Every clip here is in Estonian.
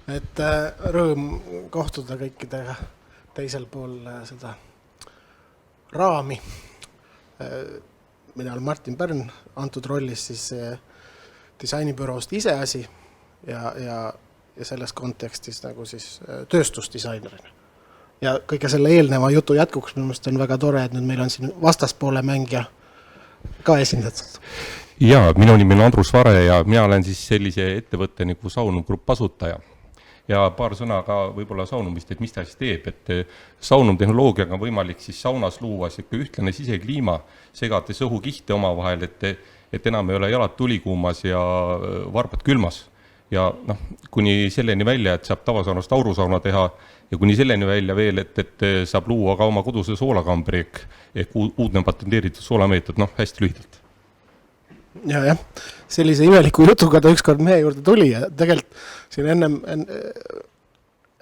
Et rõõm kohtuda kõikidega teisel pool seda raami. Mina olen Martin Pärn, antud rollis siis disainibüroost iseasi ja selles kontekstis nagu siis tööstusdisainerina. Ja kõige selle eelneva jutu jätkuks minu meelest on väga tore, et nüüd meil on siin vastaspoole mängija ka esindatud. Ja, minu nimi on Andrus Vare ja mina olen siis sellise ettevõtte nagu Saunum Grupp asutaja. Ja paar sõna ka võib-olla saunumist, et mis ta siis teeb, et saunumtehnoloogiaga on võimalik siis saunas luua ühtlane sisekliima, segates õhukihte omavahel, et enam ei ole jalad tulikuumas ja varbad külmas. Ja kuni selleni välja, et saab tavasaunast aurusauna teha ja kuni selleni välja veel, et saab luua ka oma koduse soolakambri ehk uudne patenteeritud soolameetod, hästi lühidalt. Ja, sellise imeliku jutuga ta ükskord meie juurde tuli ja tegelikult siin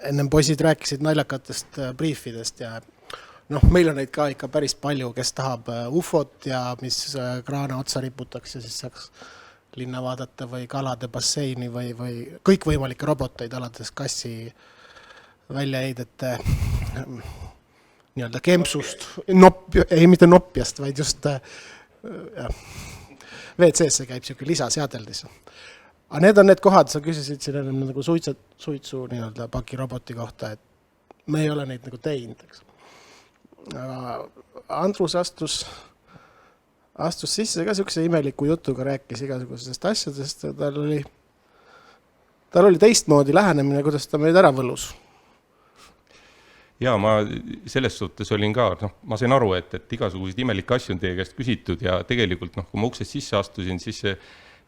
ennem poisid rääkisid naljakatest briifidest ja meil on neid ka ikka päris palju, kes tahab ufot ja mis kraana otsa riputaks ja siis saaks linna vaadata või kalade basseini või kõikvõimalikke roboteid alates kassi väljaheidete nii-öelda kempsust, ei mitte nopjast, vaid just WC-sse käib siuke lisaseadeldis. Aga need on need kohad, sa küsisid siin nagu suitsu nii-öelda pakiroboti kohta, et me ei ole neid nagu teinud. Aga Andrus astus sisse ka siukse imeliku jutuga, rääkis igasugusest asjadest ja tal oli teistmoodi lähenemine, kuidas ta meid ära võlus. Ja ma selles suhtes olin ka, ma sain aru, et igasuguseid imelikke asju on teie käest küsitud ja tegelikult, kui ma uksest sisse astusin, siis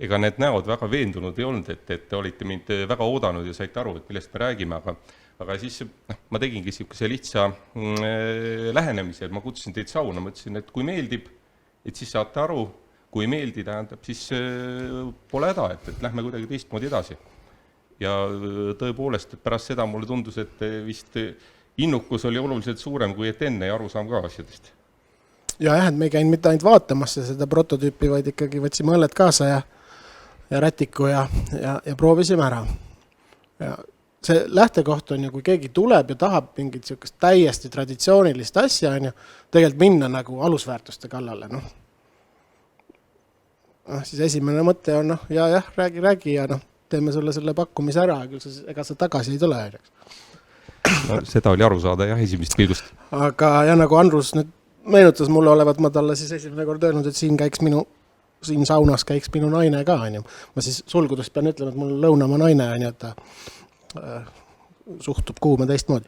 ega need näod väga veendunud ei olnud, et olite mind väga oodanud ja saite aru, et millest me räägime, aga siis ma tegingi siukese lihtsa lähenemise, et ma kutsusin teid sauna, ma ütlesin, et kui meeldib, et siis saate aru, kui meeldi tähendab, siis pole häda, et lähme kuidagi teistmoodi edasi. Ja tõepoolest, et pärast seda mulle tundus, et vist innukus oli oluliselt suurem kui et enne ja aru saam ka asjadest. Ja et me ei käinud mitte ainult vaatamas seda prototüüpi, vaid ikkagi võtsime õlled kaasa ja rätiku ja proovisime ära. Ja see lähtekoht on ju, kui keegi tuleb ja tahab mingit siukest täiesti traditsioonilist asja, on ju, tegelikult minna nagu alusväärtuste kallale. Siis esimene mõte on, räägi ja teeme sulle selle pakkumise ära, ega sa tagasi ei tule. Seda oli aru saada jah, esimest pilgust. Aga ja nagu Andrus nüüd meenutas mulle olevat, ma talle siis esimene kord öelnud, et siin saunas käiks minu naine ka. On ju. Ma siis sulgudest pean ütlema, et mul lõunamaa naine on, et ta suhtub kuume teistmoodi.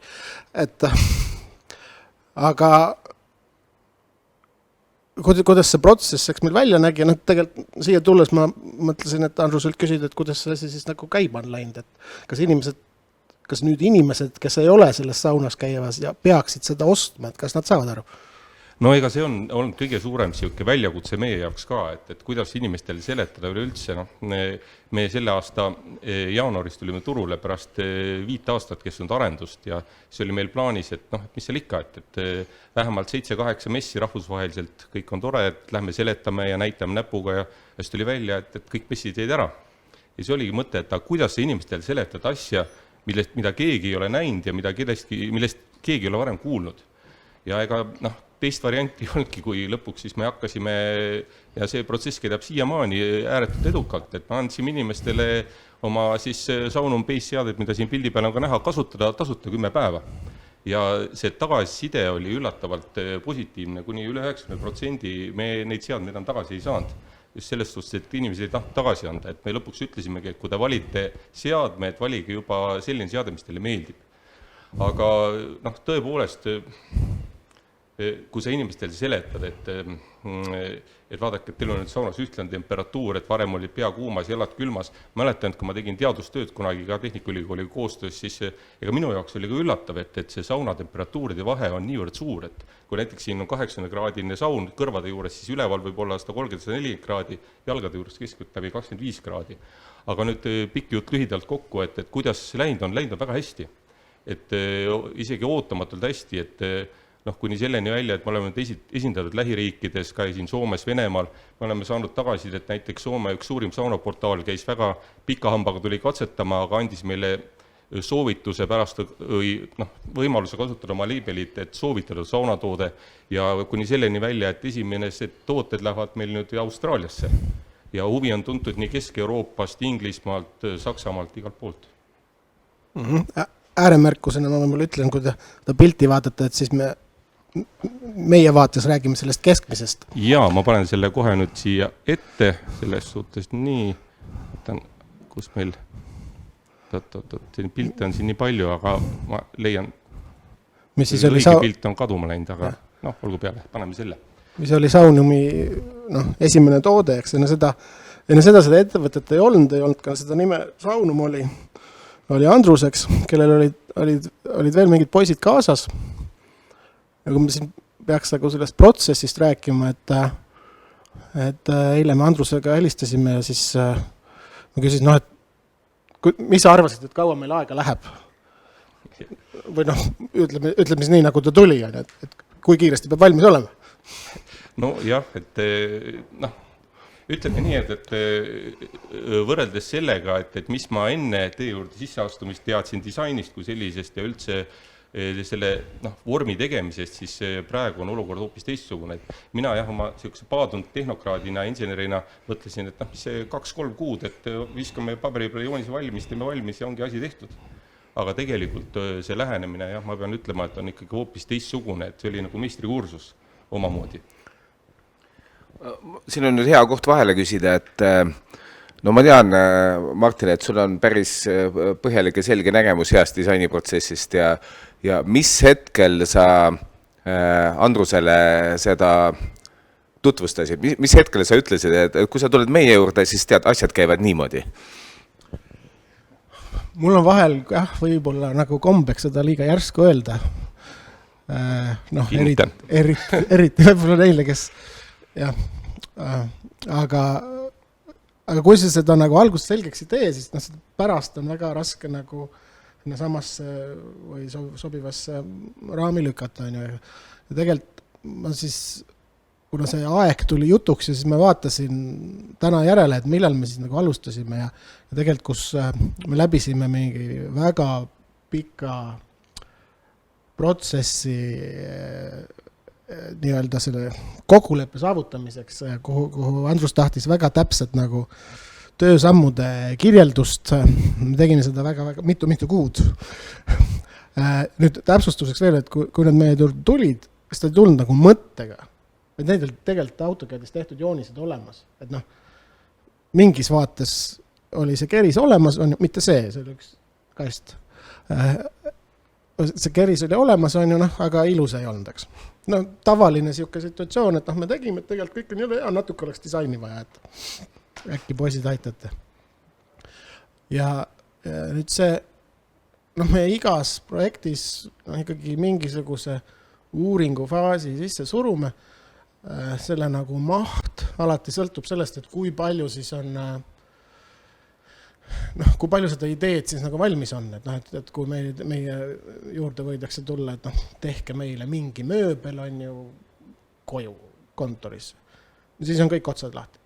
Aga kuidas see protsess eks meil välja nägi, tegelikult siia tulles ma mõtlesin, et Andruselt küsida, et kuidas see siis nagu käima on läinud, et kas nüüd inimesed, kes ei ole selles saunas käivas ja peaksid seda ostma, et kas nad saavad aru? No ega see on olnud kõige suurem siuke väljakutse meie jaoks ka, et kuidas inimestel seletada üleüldse. Me selle aasta jaanuarist tulime turule pärast 5 aastat kestnud arendust ja see oli meil plaanis, et mis seal ikka, et vähemalt 7-8 messi rahvusvaheliselt, kõik on tore, et lähme seletame ja näitame näpuga ja siis tuli välja, et kõik messid jäid ära. Ja see oligi mõte, et kuidas inimestel seletada asja, mida keegi ei ole näinud ja millest keegi ei ole varem kuulnud. Ja ega teist varianti ei olnudki, kui lõpuks siis me hakkasime ja see protsess käidab siiamaani ääretult edukalt, et ma andsime inimestele oma siis Saunum Base seaded, mida siin pildi peal on ka näha, kasutada tasuta 10 päeva. Ja see tagasiside oli üllatavalt positiivne, kuni üle 90% me neid seadmeid enam tagasi ei saanud. Just sellest suhtes, et inimesed ei tahtnud tagasi anda, et me lõpuks ütlesimegi, et kui te valite seadme, et valige juba selline seade, mis teile meeldib. Aga tõepoolest, kui sa inimestel seletad, et vaadake, et teil on nüüd saunas ühtlane temperatuur, et varem oli pea kuumas, jalad külmas. Mäletan, et kui ma tegin teadustööd kunagi ka Tehnikaülikooli koostöös, siis ega minu jaoks oli ka üllatav, et see sauna temperatuuride vahe on niivõrd suur, et kui näiteks siin on 80-kraadine saun kõrvade juures, siis üleval võib olla 130-140 kraadi, jalgade juures keskelt läbi 25 kraadi. Aga nüüd pikk jutt lühidalt kokku, et kuidas läinud on väga hästi. Et isegi ootamatult hästi, et kuni selleni välja, et me oleme esindatud lähiriikides, käisin Soomes, Venemaal, me oleme saanud tagasi, et näiteks Soome üks suurim saunaportaal käis väga pika hambaga tuli katsetama, aga andis meile soovituse pärast või võimaluse kasutada oma leibelit, et soovitada saunatoode ja kuni selleni välja, et esimesed tooted lähevad meil nüüd Austraaliasse ja huvi on tuntud nii Kesk-Euroopast, Inglismaalt, Saksamaalt, igalt poolt. Ääremärkusena ma võib-olla ütlen, kui ta pilti vaatate, et siis meie vaates räägime sellest keskmisest. Jaa, ma panen selle kohe nüüd siia ette, selles suhtes nii, kus meil pilte on siin nii palju, aga ma leian, õige pilt on kaduma läinud, aga olgu peale, paneme selle. Mis oli Saunumi esimene toode, eks enne seda seda ettevõtet ei olnud ka seda nime Saunum oli Andruseks, kellel olid veel mingid poisid kaasas. Ja kui me siin peaks sellest protsessist rääkima, et eile me Andrusega helistasime ja siis ma küsisin, et mis sa arvasid, et kaua meil aega läheb? Või ütleme nii, nagu ta tuli, et kui kiiresti peab valmis olema? No jah, et ütleme nii, et võrreldes sellega, et mis ma enne teie juurde sisseastumist teadsin disainist kui sellisest ja üldse selle vormi tegemisest, siis praegu on olukord hoopis teistsugune. Mina oma paadunud tehnokraadina, insenerina mõtlesin, et mis see 2-3 kuud, et viskame paberi peale joonise valmis, teeme valmis ja ongi asi tehtud. Aga tegelikult see lähenemine, ma pean ütlema, et on ikkagi hoopis teistsugune, et see oli nagu meistrikursus omamoodi. Siin on nüüd hea koht vahele küsida, et ma tean, Martin, et sul on päris põhjalik ja selge nägemus heast disainiprotsessist ja mis hetkel sa Andrusele seda tutvustasid? Mis hetkel sa ütlesid, et kui sa tuled meie juurde, siis tead, asjad käivad niimoodi? Mul on vahel võib-olla nagu kombeks seda liiga järsku öelda. Eriti võib-olla neile, kes aga kui sa seda nagu algust selgeks ei tee, siis pärast on väga raske nagu samasse või sobivasse raami lükata. Ja tegelikult ma siis, kuna see aeg tuli jutuks ja siis ma vaatasin täna järele, et millal me siis nagu alustasime ja tegelikult, kus me läbisime mingi väga pika protsessi nii-öelda selle kokkuleppe saavutamiseks, kuhu Andrus tahtis väga täpselt nagu töösammude kirjeldust. Me tegime seda väga mitu kuud. Nüüd täpsustuseks veel, et kui need meie tulid, siis ta ei tulnud nagu mõttega. Et need olid tegelikult AutoCADis tehtud joonised olemas. Et mingis vaates oli see keris olemas, mitte see oli üks kast. See keris oli olemas, aga ilus ei olnud, eks. Tavaline siuke situatsioon, et me tegime, et tegelikult kõik on ja natuke oleks disaini vaja, et äkki poisid aitate. Ja nüüd see, me igas projektis ikkagi mingisuguse uuringufaasi sisse surume, selle nagu maht alati sõltub sellest, et kui palju siis on kui palju seda ideed siis nagu valmis on, et kui meie juurde võidakse tulla, et tehke meile mingi mööbel on ju koju kontorisse. Siis on kõik otsad lahti.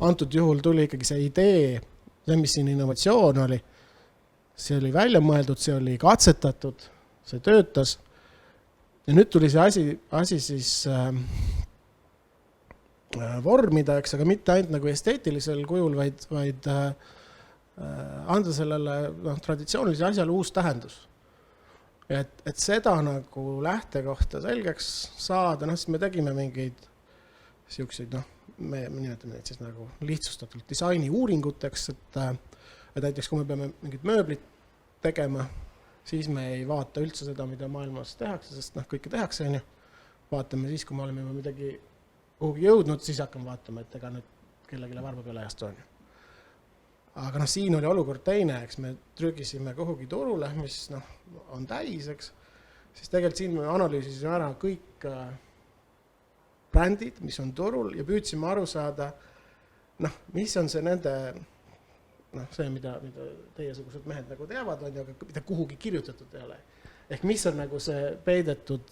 Antud juhul tuli ikkagi see idee, see, mis siin innovatsioon oli, see oli välja mõeldud, see oli katsetatud, see töötas. Ja nüüd tuli see asi siis vormida, eks, aga mitte ainult nagu esteetilisel kujul, vaid anda sellele traditsioonilise asjale uus tähendus. Et seda nagu lähtekohta selgeks saada, siis me tegime mingeid siukseid, me nimetame neid siis nagu lihtsustatult disaini uuringuteks, et näiteks kui me peame mingid mööblit tegema, siis me ei vaata üldse seda, mida maailmas tehakse, sest kõike tehakse, on ju. Vaatame siis, kui me oleme midagi kuhugi jõudnud, siis hakkame vaatama, et ega nüüd kellegile varba peale ajast on. Aga siin oli olukord teine, eks me trügisime kuhugi turule, mis on täis, eks. Siis tegelikult siin me analüüsisime ära kõik brändid, mis on turul ja püüdsime aru saada, mis on see nende, see, mida teiesugused mehed nagu teavad, on ju, aga mida kuhugi kirjutatud ei ole. Ehk mis on nagu see peidetud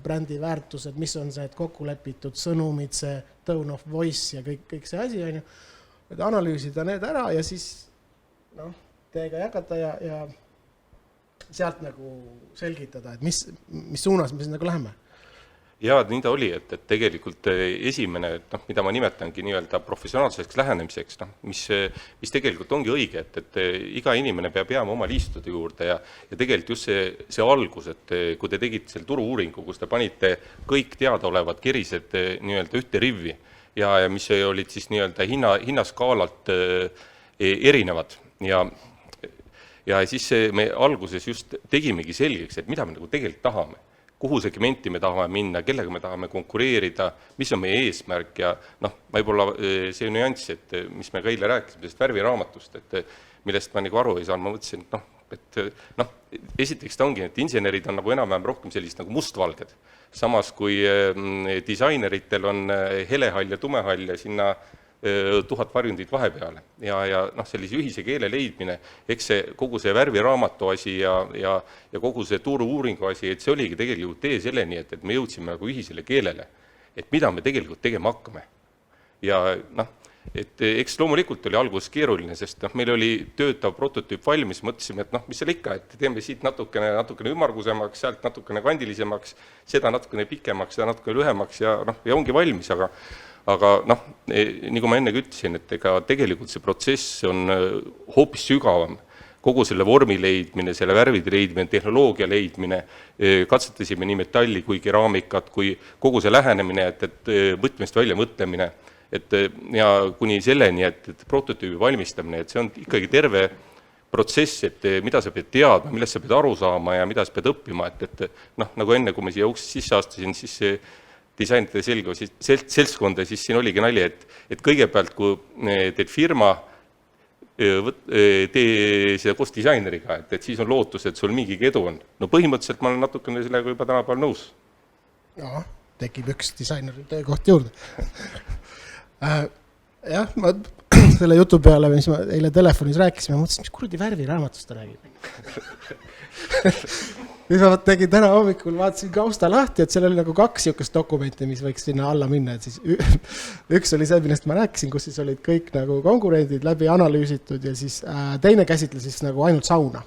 brändi väärtused, mis on see kokku lepitud sõnumid, see tone of voice ja kõik see asi, on ju. Et analüüsida need ära ja siis teiega jagada ja sealt nagu selgitada, et mis suunas me siis nagu läheme. Jaa, nii ta oli, et tegelikult esimene, mida ma nimetangi nii-öelda professionaalseks lähenemiseks, mis tegelikult ongi õige, et iga inimene peab jääma oma liistude juurde ja tegelikult just see algus, et kui te tegite selle turu-uuringu, kus te panite kõik teadaolevad kerised nii-öelda ühte rivvi ja mis olid siis nii-öelda hinnaskaalalt erinevad ja siis me alguses just tegimegi selgeks, et mida me nagu tegelikult tahame. Kuhu segmenti me tahame minna, kellega me tahame konkureerida, mis on meie eesmärk ja võib-olla see nüanss, et mis me ka eile rääkisime sellest värviraamatust, et millest ma nagu aru ei saanud, ma mõtlesin, et esiteks ta ongi, et insenerid on nagu enam-vähem rohkem sellist nagu mustvalged. Samas kui disaineritel on helehall ja tumehall ja sinna 1000 varjundit vahepeale ja sellise ühise keele leidmine, eks see kogu see värviraamatu asi ja kogu see turu-uuringu asi, et see oligi tegelikult tee selleni, et me jõudsime nagu ühisele keelele, et mida me tegelikult tegema hakkame. Ja et eks loomulikult oli alguses keeruline, sest meil oli töötav prototüüp valmis, mõtlesime, et mis seal ikka, et teeme siit natukene ümargusemaks, sealt natukene kandilisemaks, seda natukene pikemaks, seda natukene lühemaks ja ongi valmis, aga nagu ma ennegi ütlesin, et ega tegelikult see protsess on hoopis sügavam. Kogu selle vormi leidmine, selle värvide leidmine, tehnoloogia leidmine, katsetasime nii metalli kui keraamikat, kui kogu see lähenemine, et mõtmest välja mõtlemine, ja kuni selleni, et prototüübi valmistamine, et see on ikkagi terve protsess, et mida sa pead teadma, millest sa pead aru saama ja mida sa pead õppima, et nagu enne, kui ma siia uksest sisse astusin, siis see disainide seltskonda, siis siin oligi nali, et kõigepealt, kui teed firma, tee seda koos disaineriga, et siis on lootus, et sul mingigi edu on. No põhimõtteliselt ma olen natukene sellega juba tänapäeval nõus. Jaa, tekib üks disaineri töökoht juurde. Jah, ma selle jutu peale, mis ma eile telefonis rääkisime, mõtlesin, mis kuradi värviraamatust ta räägib. Mis ma tegin täna hommikul, vaatasin kausta lahti, et seal oli nagu 2 niisugust dokumenti, mis võiks sinna alla minna. Et siis üks oli see, millest ma rääkisin, kus siis olid kõik nagu konkurendid läbi analüüsitud ja siis teine käsitles siis nagu ainult sauna,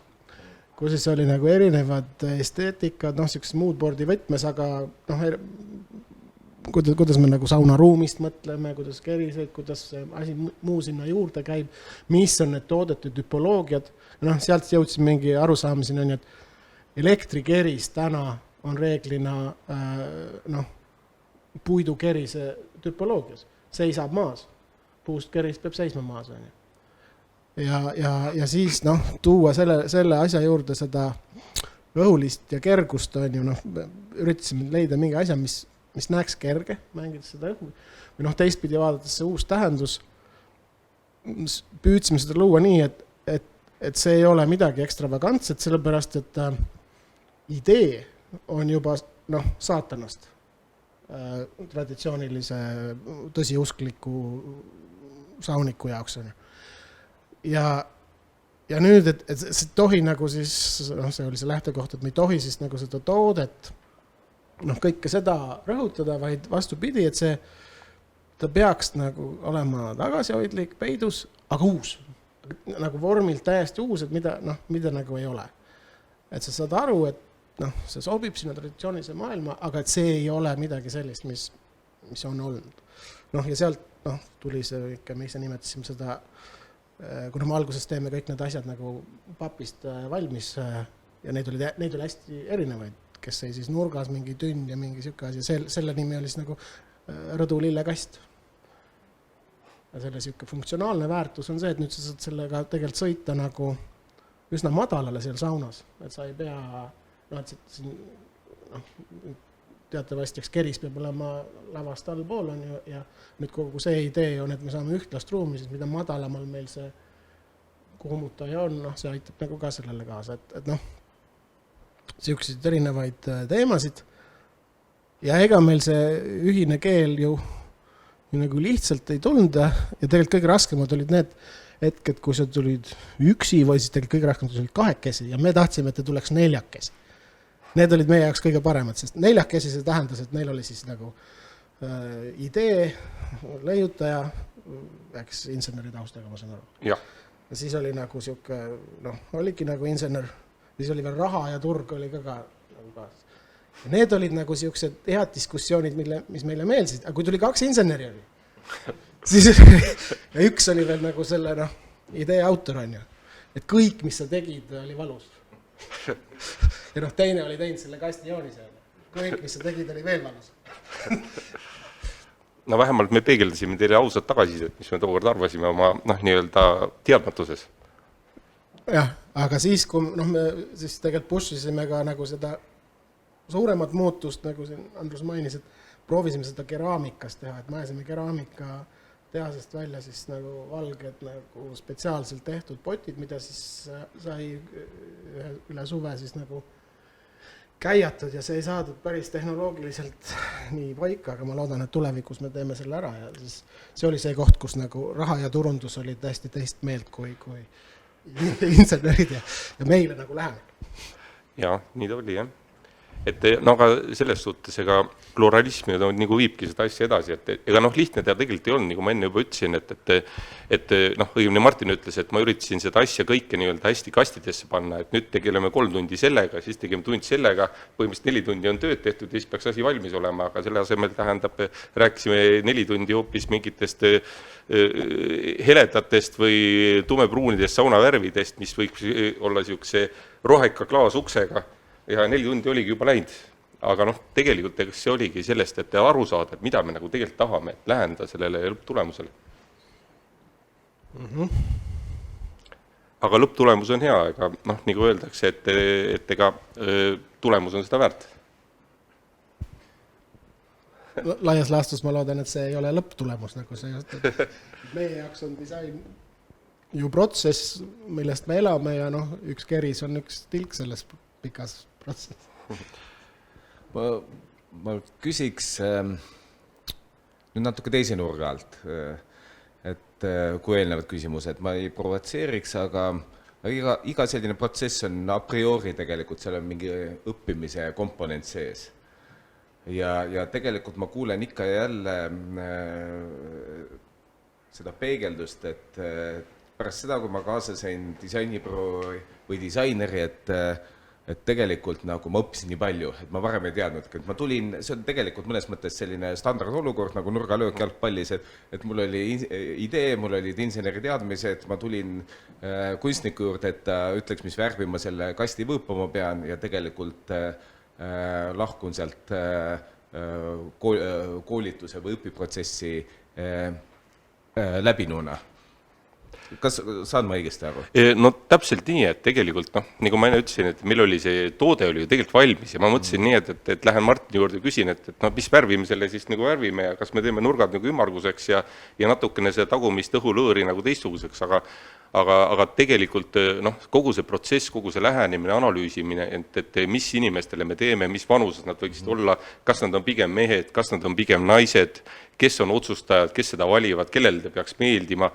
kus siis oli nagu erinevad esteetikad, niisugused moodboardi võtmes, aga kuidas me nagu saunaruumist mõtleme, kuidas kerised, kuidas asi muu sinna juurde käib, mis on need toodete tüpoloogiad. Sealt jõudsin mingi arusaamiseni, et elektrikeris täna on reeglina puidukerise tüpoloogias. Seisab maas. Puust keris peab seisma maas. Ja siis tuua selle asja juurde seda õhulist ja kergust, üritasime leida mingi asja, mis näeks kerge, mängides seda õhu. Või teistpidi vaadates see uus tähendus, püüdsime seda luua nii, et see ei ole midagi ekstravagantset, sellepärast, et idee on juba saatanast traditsioonilise tõsiuskliku sauniku jaoks. Ja nüüd, et see tohi nagu siis, see oli see lähtekoht, et me ei tohi siis nagu seda toodet kõike seda rõhutada, vaid vastupidi, et ta peaks nagu olema tagasihoidlik, peidus, aga uus. Nagu vormilt täiesti uus, et mida nagu ei ole. Et sa saad aru, et see sobib sinna traditsioonilise maailma, aga et see ei ole midagi sellist, mis on olnud. Ja sealt tuli see ikka, me ise nimetasime seda, kuna me alguses teeme kõik need asjad nagu papist valmis ja neid oli hästi erinevaid, kes sai siis nurgas mingi tünn ja mingi siuke asi. Selle nimi oli siis nagu rõdulillekast. Ja selle siuke funktsionaalne väärtus on see, et nüüd sa saad sellega tegelikult sõita nagu üsna madalale seal saunas, et sa ei pea, teatavasti, eks keris peab olema lavast allpool ja nüüd kogu see idee on, et me saame ühtlast ruumi, siis mida madalamal meil see kuumutaja on, see aitab nagu ka sellele kaasa, et siukseid erinevaid teemasid ja ega meil see ühine keel ju nagu lihtsalt ei tulnud ja tegelikult kõige raskemad olid need hetked, kui sa tulid üksi või siis tegelikult kõige raskemad olid 2 ja me tahtsime, et tuleks 4. Need olid meie jaoks kõige paremad, sest 4 see tähendas, et neil oli siis nagu idee, leiutaja, eks inseneri taustaga, ma saan aru. Ja siis oli nagu siuke, oligi nagu insener siis oli veel raha ja turg oli ka nagu kaasas. Ja need olid nagu siuksed head diskussioonid, mis meile meeldisid, aga kui tuli 2 inseneri oli, siis ja üks oli veel nagu selle idee autor on ju, et kõik, mis sa tegid, oli valus. Ja teine oli teinud selle kasti joonise, kõik, mis sa tegid, oli veel valus. No vähemalt me peegeldasime teile ausad tagasisidet, mis me tookord arvasime oma nii-öelda teadmatuses. Jah, aga siis, kui me siis tegelikult push'isime ka nagu seda suuremat muutust, nagu siin Andrus mainis, et proovisime seda keraamikast teha, et me ajasime keraamika tehasest välja siis nagu valged nagu spetsiaalselt tehtud potid, mida siis sai üle suve siis nagu käiatud ja see ei saadud päris tehnoloogiliselt nii paika, aga ma loodan, et tulevikus me teeme selle ära ja siis see oli see koht, kus nagu raha ja turundus olid hästi teist meelt kui insenerid ja meile nagu lähemal. Ja, nii ta oli, jah. Et aga selles suhtes, ega pluralism ju nagu viibki seda asja edasi, et ega lihtne teha tegelikult ei olnud, nagu ma enne juba ütlesin, et õigemini Martin ütles, et ma üritasin seda asja kõike nii-öelda hästi kastidesse panna, et nüüd tegeleme 3 tundi sellega, siis tegime tund sellega, põhimõtteliselt 4 tundi on tööd tehtud ja siis peaks asi valmis olema, aga selle asemel rääkisime 4 tundi hoopis mingitest heledatest või tumepruunidest saunavärvidest, mis võiks olla siukse roheka klaasuksega. Ja 4 tundi oligi juba läinud, aga tegelikult see oligi sellest, et aru saada, et mida me nagu tegelikult tahame, et läheneda sellele lõpptulemusele. Aga lõpptulemus on hea, ega nagu öeldakse, et ega tulemus on seda väärt. Laias laastus ma loodan, et see ei ole lõpptulemus, nagu see just, et meie jaoks on disain ju protsess, millest me elame ja üks keris on üks tilk selles pikas protsess. Ma küsiks nüüd natuke teise nurga alt, et kui eelnevad küsimused, ma ei provotseeriks, aga iga selline protsess on a priori tegelikult, seal on mingi õppimise komponent sees. Ja tegelikult ma kuulen ikka ja jälle seda peegeldust, et pärast seda, kui ma kaasa sain disainipro või disaineri, et tegelikult nagu ma õppisin nii palju, et ma varem ei teadnudki, et ma tulin, see on tegelikult mõnes mõttes selline standardolukord nagu nurgalöök jalgpallis, et mul oli idee, mul olid inseneri teadmised, ma tulin kunstniku juurde, et ta ütleks, mis värvi ma selle kasti võõpama pean ja tegelikult lahkun sealt koolituse või õpiprotsessi läbinuna. Kas saan ma õigesti aru? No täpselt nii, et tegelikult, nagu ma enne ütlesin, et meil oli see toode oli ju tegelikult valmis ja ma mõtlesin nii, et lähen Martini juurde ja küsin, et mis värvime selle siis nagu värvime ja kas me teeme nurgad nagu ümmarguseks ja natukene see tagumist õhulõõri nagu teistsuguseks, aga tegelikult kogu see protsess, kogu see lähenemine, analüüsimine, et mis inimestele me teeme, mis vanuses nad võiksid olla, kas nad on pigem mehed, kas nad on pigem naised, kes on otsustajad, kes seda valivad, kellel ta peaks meeldima,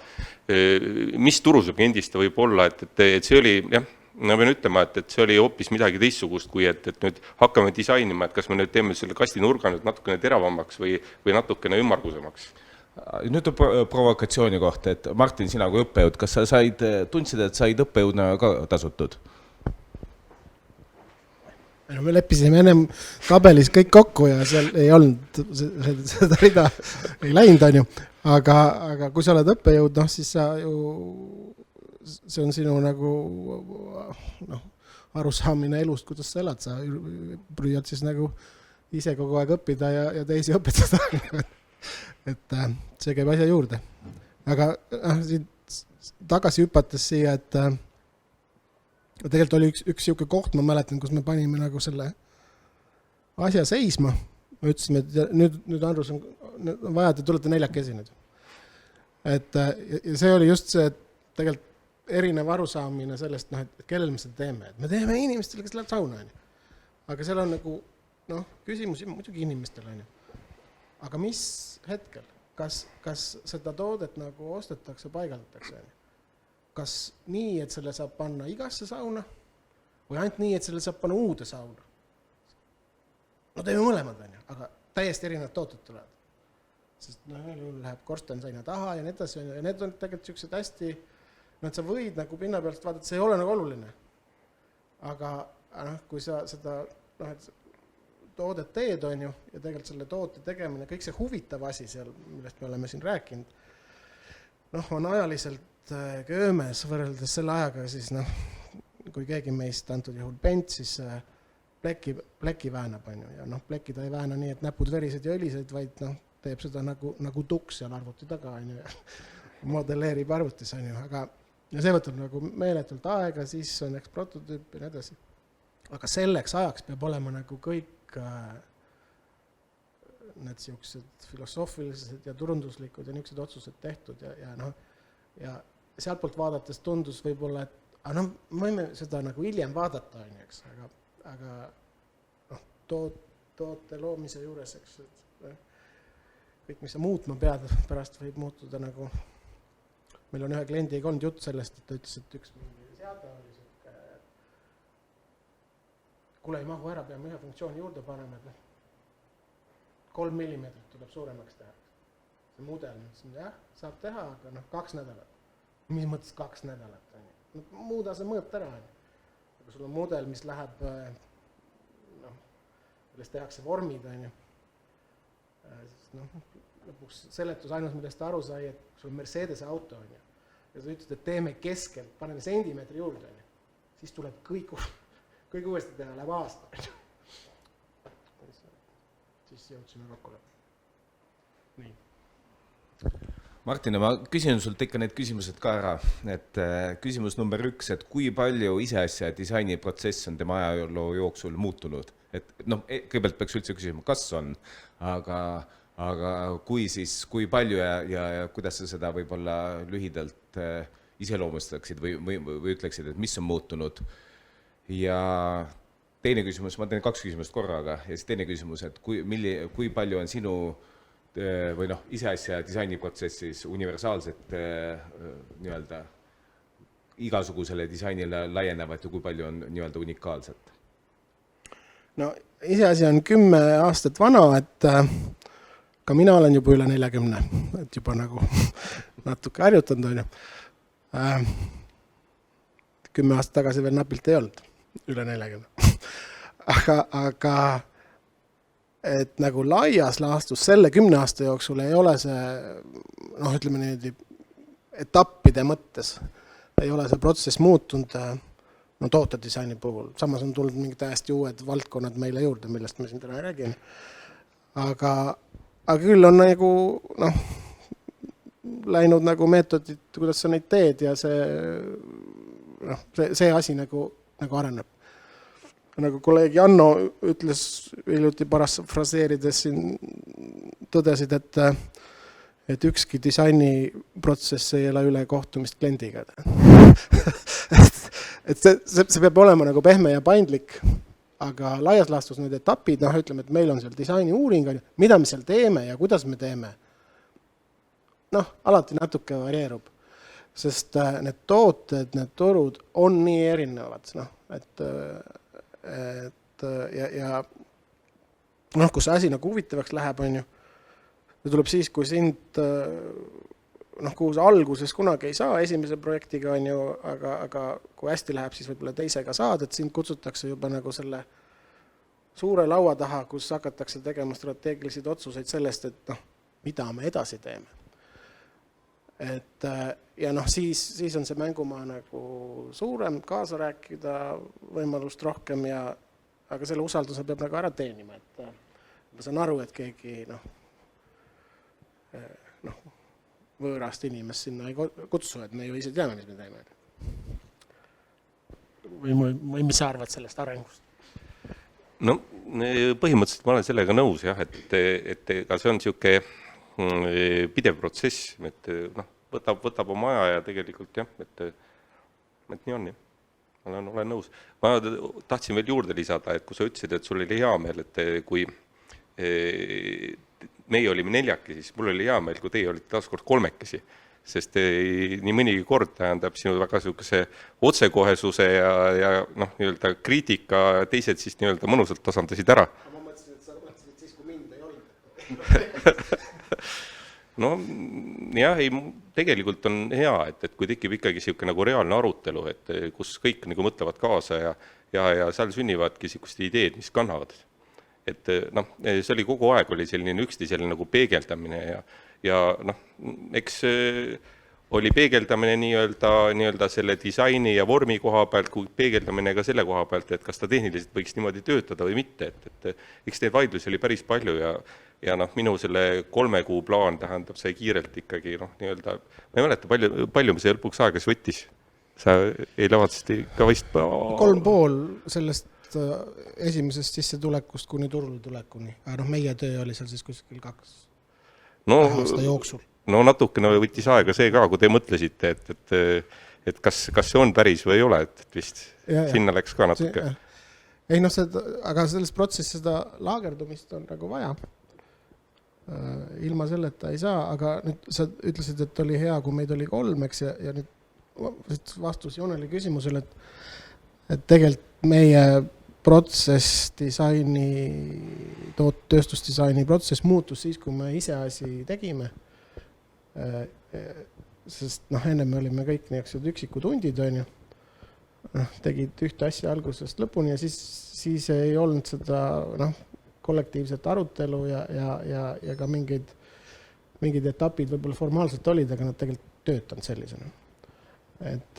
mis turusegmendist ta võib olla, et see oli, jah, ma pean ütlema, et see oli hoopis midagi teistsugust, kui et nüüd hakkame disainima, et kas me nüüd teeme selle kastinurga nüüd natukene teravamaks või natukene ümmargusemaks. Nüüd on provokatsiooni kohta, et Martin, sina kui õppejõud, kas sa tundsid, et said õppejõudna ka tasutud? Me leppisime ennem tabelis kõik kokku ja seal ei olnud seda rida ei läinud, on ju. Aga kui sa oled õppejõud, siis sa ju, see on sinu nagu arusaamine elust, kuidas sa elad. Sa püüad siis nagu ise kogu aeg õppida ja teisi õpetada. Et see käib asja juurde. Aga tagasi hüpates siia, et tegelikult oli üks siuke koht, ma mäletan, kus me panime nagu selle asja seisma. Me ütlesime, et nüüd Andrus on vaja, et te tulete 4 nüüd. Et see oli just see, et tegelikult erinev arusaamine sellest, et kellel me seda teeme. Et me teeme inimestele, kes läheb sauna. Aga seal on nagu küsimusi muidugi inimestele. Aga mis hetkel? Kas seda toodet nagu ostetakse, paigaldatakse? Kas nii, et selle saab panna igasse sauna või ainult nii, et selle saab panna uude sauna? Teeme mõlemad, aga täiesti erinevad tooted tulevad. Sest läheb korstenseina taha ja need edasi ja need on tegelikult sellised hästi, sa võid nagu pinna pealt vaadata, see ei ole nagu oluline. aga kui sa seda et toodet teed, on ju, ja tegelikult selle toote tegemine, kõik see huvitav asi seal, millest me oleme siin rääkinud, on ajaliselt köömes võrreldes selle ajaga, siis kui keegi meist antud juhul Bent, siis pleki väänab, on ju, ja pleki ta ei vääna nii, et näpud verised ja õlised, vaid teeb seda nagu tuks seal arvuti taga, on ju, ja modelleerib arvutis, on ju, aga ja see võtab nagu meeletult aega, siis on eks prototüüp ja nii edasi. Aga selleks ajaks peab olema nagu kõik need siuksed filosoofilised ja turunduslikud ja niisugused otsused tehtud ja sealt poolt vaadates tundus võib-olla, et me võime seda nagu hiljem vaadata, on ju, eks, aga toote loomise juures, eks, kõik, mis sa muutma pead, pärast võib muutuda nagu, meil on ühe kliendiga olnud jutt sellest, et ta ütles, et üks seade oli siuke, kuule ei mahu ära, peame ühe funktsiooni juurde panema, et 3 millimeetrit tuleb suuremaks teha. See mudel, jah, saab teha, aga 2 nädalat. Mis mõttes 2 nädalat? Muuda see mõõt ära. Aga sul on mudel, mis läheb, millest tehakse vormid, on ju. Lõpuks seletus ainus, millest ta aru sai, et sul on Mercedese auto, on ju. Ja sa ütled, et teeme keskelt, paneme sentimeetri juurde, on ju. Siis tuleb kõik uuesti teha, läheb aasta. Siis jõudsime rokkule. Nii. Martin, ma küsin sult ikka need küsimused ka ära. Et küsimus number 1, et kui palju iseasja disainiprotsess on tema ajaloo jooksul muutunud? Et kõigepealt peaks üldse küsima, kas on, aga kui palju ja kuidas sa seda võib-olla lühidalt iseloomustaksid või ütleksid, et mis on muutunud? Ja teine küsimus, ma teen 2 küsimust korraga, ja siis teine küsimus, et kui palju on sinu või iseasja disainiprotsessis universaalset nii-öelda igasugusele disainile laienevat ja kui palju on nii-öelda unikaalset? Iseasi on 10 aastat vana, et ka mina olen juba üle 40, et juba nagu natuke harjutanud, on ju. 10 aastat tagasi veel napilt ei olnud, üle 40. aga et nagu laias laastus selle 10 aasta jooksul ei ole see, ütleme niimoodi, etappide mõttes ei ole see protsess muutunud tootedisaini puhul. Samas on tulnud mingi täiesti uued valdkonnad meile juurde, millest me siin täna räägime. Aga küll on nagu, läinud nagu meetodid, kuidas sa neid teed ja see asi nagu areneb. Nagu kolleeg Janno ütles hiljuti parafraseerides siin tõdesid, et ükski disainiprotsess ei ole üle kohtumist kliendiga. et see peab olema nagu pehme ja paindlik, aga laias laastus need etapid, ütleme, et meil on seal disaini uuring, mida me seal teeme ja kuidas me teeme. Alati natuke varieerub, sest need tooted, need turud on nii erinevad, ja kui see asi nagu huvitavaks läheb, on ju, see tuleb siis, kui sind, kuhu sa alguses kunagi ei saa esimese projektiga, on ju, aga kui hästi läheb, siis võib-olla teisega saad, et sind kutsutakse juba nagu selle suure laua taha, kus hakatakse tegema strateegilisi otsuseid sellest, et mida me edasi teeme. Ja siis on see mängumaa nagu suurem, kaasa rääkida, võimalust rohkem, aga selle usalduse peab nagu ära teenima, et ma saan aru, et keegi võõrast inimest sinna ei kutsu, et me ju ise teame, mis me teeme. Või mis sa arvad sellest arengust? Põhimõtteliselt ma olen sellega nõus, jah, et ega see on siuke pidev protsess, et võtab oma aja ja tegelikult jah, et nii on, jah. Olen nõus. Ma tahtsin veel juurde lisada, et kui sa ütlesid, et sul oli hea meel, et kui meie olime 4, siis mul oli hea meel, kui teie olite taaskord 3, sest nii mõnigi kord tähendab sinu väga niisuguse otsekohesuse ja nii-öelda kriitika, teised siis nii-öelda mõnusalt tasandasid ära. Ma mõtlesin, et sa mõtlesid siis, kui mind ei olnud. no jah, ei, tegelikult on hea, et kui tekib ikkagi siuke nagu reaalne arutelu, et kus kõik nagu mõtlevad kaasa ja seal sünnivadki siukest ideed, mis kannavad. Et noh, see oli kogu aeg oli selline üksteisele nagu peegeldamine ja noh, eks oli peegeldamine nii-öelda selle disaini ja vormi koha pealt, kui peegeldamine ka selle koha pealt, et kas ta tehniliselt võiks niimoodi töötada või mitte, et eks neid vaidlusi oli päris palju ja noh, minu selle 3 kuu plaan tähendab sai kiirelt ikkagi noh, nii-öelda, ma ei mäleta, palju me see lõpuks aega siis võttis. Sa ei lavatsid ka vist... 3,5 sellest esimesest sissetulekust kuni turule tulekuni, aga noh, meie töö oli seal siis kuskil 2 aasta jooksul. No natukene võttis aega see ka, kui te mõtlesite, et kas see on päris või ei ole, et vist sinna läks ka natuke. Ei noh, aga selles protsessis seda laagerdumist on nagu vaja. Ilma selleta ei saa, aga nüüd sa ütlesid, et oli hea, kui meid oli 3, eks, ja nüüd vastus Joneli küsimusele, et tegelikult meie protsessdisaini, tööstusdisaini protsess muutus siis, kui me ise asi tegime. Sest noh, enne me olime kõik niisugused üksikud hundid, on ju. Tegid ühte asja algusest lõpuni ja siis ei olnud seda kollektiivset arutelu ja ka mingid etapid võib-olla formaalselt olid, aga nad tegelikult töötanud sellisena. Et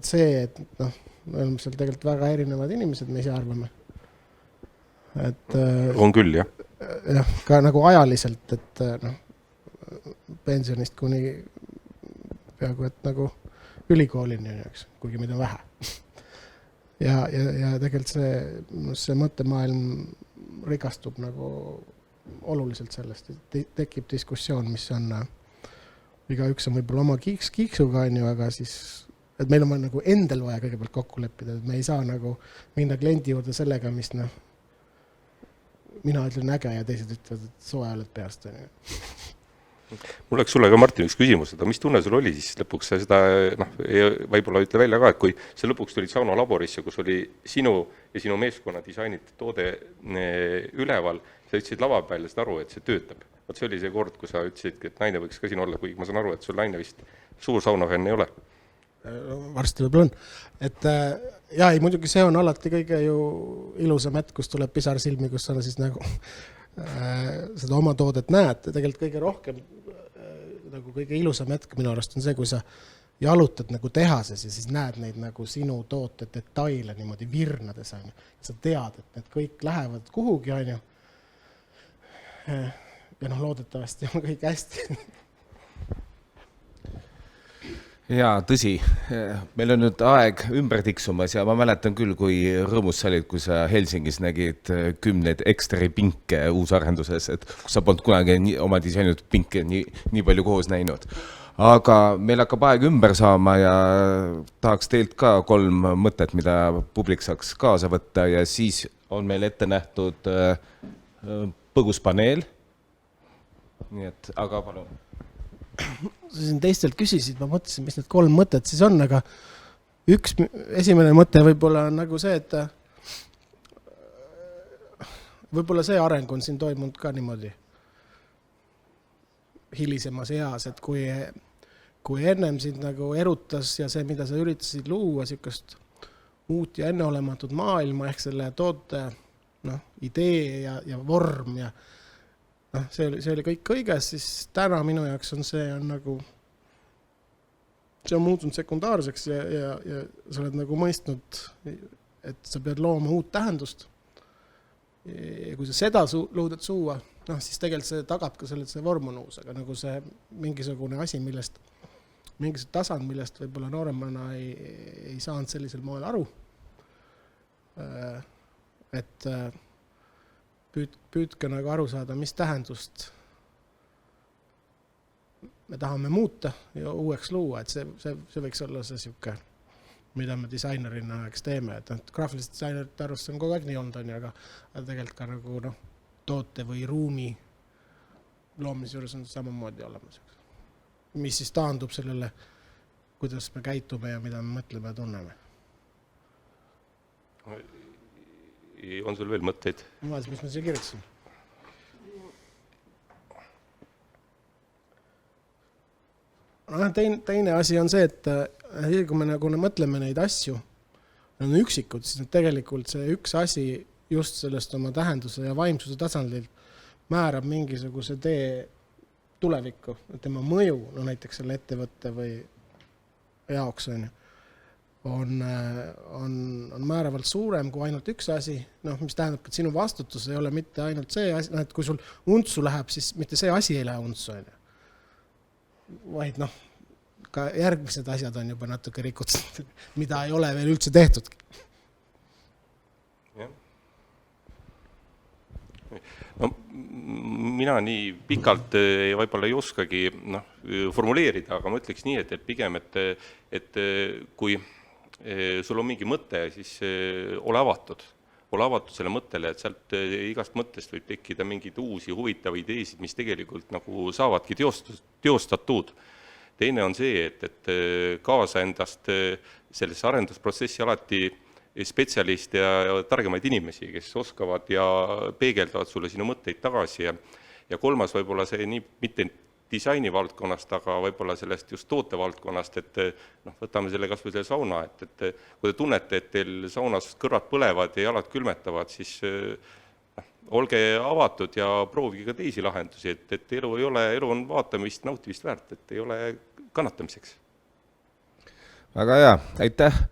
see, et noh, me oleme seal tegelikult väga erinevad inimesed, me ise arvame. Et, on küll, jah. Jah, ka nagu ajaliselt, et noh, pensionist kuni peaaegu, et nagu ülikoolini, kuigi meid on vähe. Ja tegelikult see mõttemaailm rikastub nagu oluliselt sellest, et tekib diskussioon, mis on, igaüks on võib-olla oma kiiksuga, aga siis, et meil on nagu endal vaja kõigepealt kokku leppida, et me ei saa nagu minna kliendi juurde sellega, mis mina ütlen äge ja teised ütlevad, et soe oled peast. Mul oleks sulle ka, Martin, üks küsimus, et mis tunne sul oli siis lõpuks seda, võib-olla ütle välja ka, et kui see lõpuks tulid Sauno laborisse, kus oli sinu ja sinu meeskonna disainitud toode üleval, sa ütlesid lava peal ja seda aru, et see töötab. Vaat see oli see kord, kui sa ütlesid, et naine võiks ka siin olla, kuigi ma saan aru, et sul naine vist suur saunafänn ei ole. Varsti võib-olla on. Et ei, muidugi see on alati kõige ju ilusam hetk, kus tuleb pisar silmi, kus sa siis nagu seda oma toodet näed. Tegelikult kõige rohkem, nagu kõige ilusam hetk minu arust on see, kui sa jalutad nagu tehases ja siis näed neid nagu sinu toote detaile niimoodi virnades. Sa tead, et need kõik lähevad kuhugi, on ju. Ja loodetavasti on kõik hästi. Jaa, tõsi. Meil on nüüd aeg ümber tiksumas ja ma mäletan küll, kui rõõmus sa olid, kui sa Helsingis nägid 10 eksteri pinke uusarenduses, et kus sa polnud kunagi oma disainitud pinke nii palju koos näinud. Aga meil hakkab aeg ümber saama ja tahaks teilt ka 3 mõtet, mida publik saaks kaasa võtta ja siis on meil ette nähtud põguspaneel. Nii et, aga palun. Sa siin teistelt küsisid, ma mõtlesin, mis need 3 mõtet siis on, aga esimene mõte võib-olla on nagu see, et võib-olla see areng on siin toimunud ka niimoodi hilisemas eas, et kui ennem sind nagu erutas ja see, mida sa üritasid luua, siukest uut ja enneolematut maailma ehk selle toote idee ja vorm ja see oli kõik kõiges, siis täna minu jaoks on see nagu see on muutunud sekundaarseks ja sa oled nagu mõistnud, et sa pead looma uut tähendust. Ja kui sa seda luudad suua, siis tegelikult see tagab ka selle, et see vorm on uus, aga nagu see mingisugune asi, mingisugune tasand, millest võib-olla nooremana ei saanud sellisel moel aru. Et püüdke nagu aru saada, mis tähendust me tahame muuta ja uueks luua, et see võiks olla see siuke, mida me disainerina teeme, et graafilised disainerite arvust on kogu aeg nii olnud, aga tegelikult ka nagu toote või ruumi loomise juures on samamoodi olemas. Mis siis taandub sellele, kuidas me käitume ja mida me mõtleme ja tunneme. On sul veel mõtteid? Mis ma siia kirjutasin? teine asi on see, et kui me nagu mõtleme neid asju, on üksikud, siis tegelikult see üks asi just sellest oma tähenduse ja vaimsuse tasandilt määrab mingisuguse tee tulevikku, tema mõju, no näiteks selle ettevõtte või jaoks on määravalt suurem kui ainult üks asi, mis tähendab, et sinu vastutus ei ole mitte ainult see asi, et kui sul untsu läheb, siis mitte see asi ei lähe untsu, vaid ka järgmised asjad on juba natuke rikutud, mida ei ole veel üldse tehtudki. No, mina nii pikalt võib-olla ei oskagi formuleerida, aga ma ütleks nii, et pigem, et kui sul on mingi mõte, siis ole avatud selle mõttele, et sealt igast mõttest võib tekkida mingeid uusi huvitavaid ideesid, mis tegelikult nagu saavadki teostatud. Teine on see, et kaasa endast sellesse arendusprotsessi alati spetsialiste ja targemaid inimesi, kes oskavad ja peegeldavad sulle sinu mõtteid tagasi ja kolmas võib-olla see nii mitte disaini valdkonnast, aga võib-olla sellest just toote valdkonnast, et võtame selle kas või selle sauna, et kui te tunnete, et teil saunas kõrvad põlevad ja jalad külmetavad, siis olge avatud ja proovige ka teisi lahendusi, et elu on vaatamist, nautimist väärt, et ei ole kannatamiseks. Väga hea, aitäh!